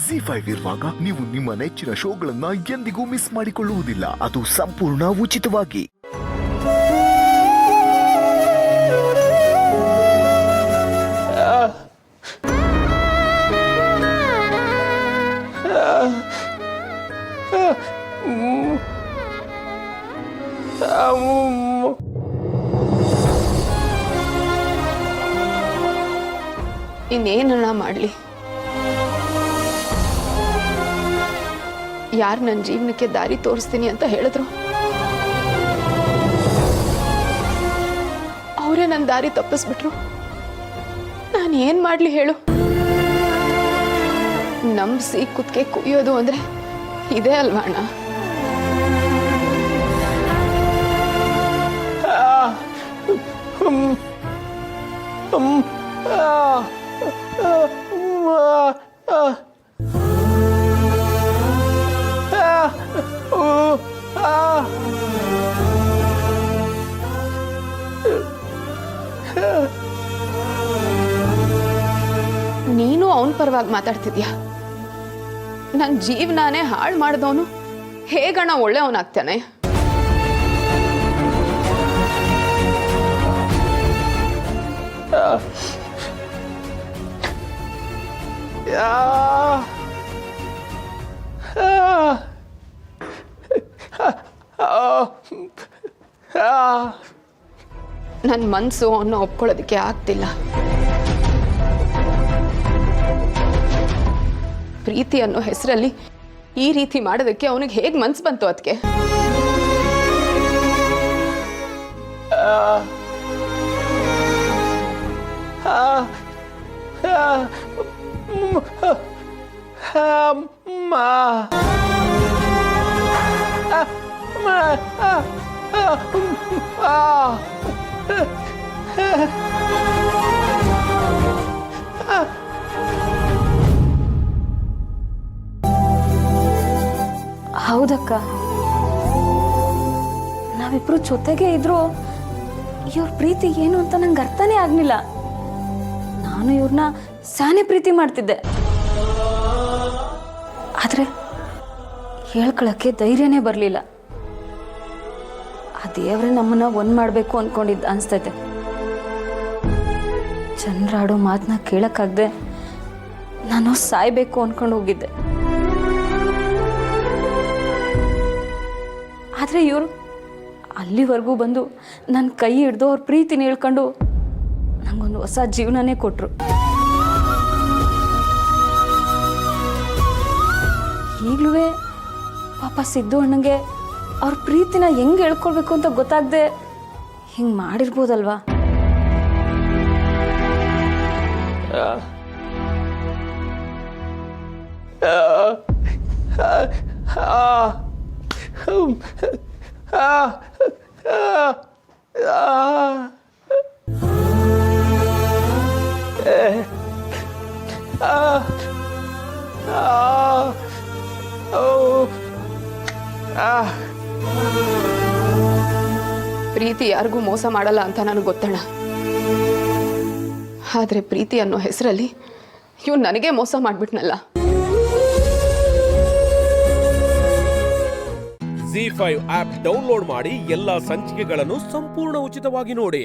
ಜಿ5 ಇರುವಾಗ ನೀವು ನಿಮ್ಮ ನೆಚ್ಚಿನ ಶೋಗಳನ್ನ ಎಂದಿಗೂ ಮಿಸ್ ಮಾಡಿಕೊಳ್ಳುವುದಿಲ್ಲ. ಅದು ಸಂಪೂರ್ಣ ಉಚಿತವಾಗಿ. ಇನ್ನೇನನ್ನ ಮಾಡಲಿ? ಯಾರು ನನ್ನ ಜೀವನಕ್ಕೆ ದಾರಿ ತೋರಿಸ್ತೀನಿ ಅಂತ ಹೇಳಿದ್ರು ಅವರೇ ನನ್ನ ದಾರಿ ತಪ್ಪಿಸ್ಬಿಟ್ರು. ನಾನು ಏನ್ ಮಾಡ್ಲಿ ಹೇಳು? ನಂಬಿಸಿ ಕುತ್ತಿಗೆ ಕುಯ್ಯೋದು ಅಂದ್ರೆ ಇದೇ ಅಲ್ವಾ ಅಣ್ಣ? ನೀನು ಅವನ ಪರವಾಗಿ ಮಾತಾಡ್ತಿದ್ಯಾ? ನನ್ನ ಜೀವನಾನೇ ಹಾಳು ಮಾಡಿದವನು ಹೇಗಣ್ಣ ಒಳ್ಳೆಯವನಾಗ್ತಾನೆ? ನನ್ನ ಮನಸ್ಸು ಅವನ್ನ ಒಪ್ಕೊಳ್ಳೋದಕ್ಕೆ ಆಗ್ತಿಲ್ಲ. ಪ್ರೀತಿ ಅನ್ನೋ ಹೆಸರಲ್ಲಿ ಈ ರೀತಿ ಮಾಡೋದಕ್ಕೆ ಅವನಿಗೆ ಹೇಗೆ ಮನ್ಸು ಬಂತು? ಅದಕ್ಕೆ ಹೌದಕ್ಕ, ನಾವಿಬ್ರು ಜೊತೆಗೆ ಇದ್ರು ಇವ್ರ ಪ್ರೀತಿ ಏನು ಅಂತ ನಂಗೆ ಅರ್ಥನೇ ಆಗ್ಲಿಲ್ಲ. ನಾನು ಇವ್ರನ್ನ ಸಾನೆ ಪ್ರೀತಿ ಮಾಡ್ತಿದ್ದೆ, ಆದ್ರೆ ಹೇಳ್ಕೊಳಕ್ಕೆ ಧೈರ್ಯನೇ ಬರಲಿಲ್ಲ. ಆ ದೇವ್ರೆ ನಮ್ಮನ್ನ ಒಂದ್ ಮಾಡ್ಬೇಕು ಅನ್ಕೊಂಡಿದ್ದ ಅನ್ಸ್ತೈತೆ. ಜನರಾಡೋ ಮಾತನ್ನ ಕೇಳಕ್ಕಾಗ್ದೆ ನಾನು ಸಾಯ್ಬೇಕು ಅನ್ಕೊಂಡು ಹೋಗಿದ್ದೆ. ಆದ್ರೆ ಇವರು ಅಲ್ಲಿವರೆಗೂ ಬಂದು ನನ್ನ ಕೈ ಹಿಡ್ದು ಅವ್ರ ಪ್ರೀತಿನ ಹೇಳ್ಕೊಂಡು ನಂಗೊಂದು ಹೊಸ ಜೀವನನೇ ಕೊಟ್ರು. ಈಗಲೂ ಪಾಪ ಸಿದ್ದು ಅಣ್ಣಂಗೆ ಅವ್ರ ಪ್ರೀತಿನ ಹೆಂಗೆ ಹೇಳ್ಕೊಳ್ಬೇಕು ಅಂತ ಗೊತ್ತಾಗದೆ ಹಿಂಗೆ ಮಾಡಿರ್ಬೋದಲ್ವಾ? ಪ್ರೀತಿ ಯಾರಿಗೂ ಮೋಸ ಮಾಡಲ್ಲ ಅಂತ ನನಗೆ ಗೊತ್ತಣ್ಣ. ಆದ್ರೆ ಪ್ರೀತಿ ಅನ್ನೋ ಹೆಸರಲ್ಲಿ ಇವ್ನು ನನಗೆ ಮೋಸ ಮಾಡ್ಬಿಟ್ನಲ್ಲ. ಜಿ5 ಆಪ್ ಡೌನ್ಲೋಡ್ ಮಾಡಿ ಎಲ್ಲಾ ಸಂಚಿಕೆಗಳನ್ನು ಸಂಪೂರ್ಣ ಉಚಿತವಾಗಿ ನೋಡಿ.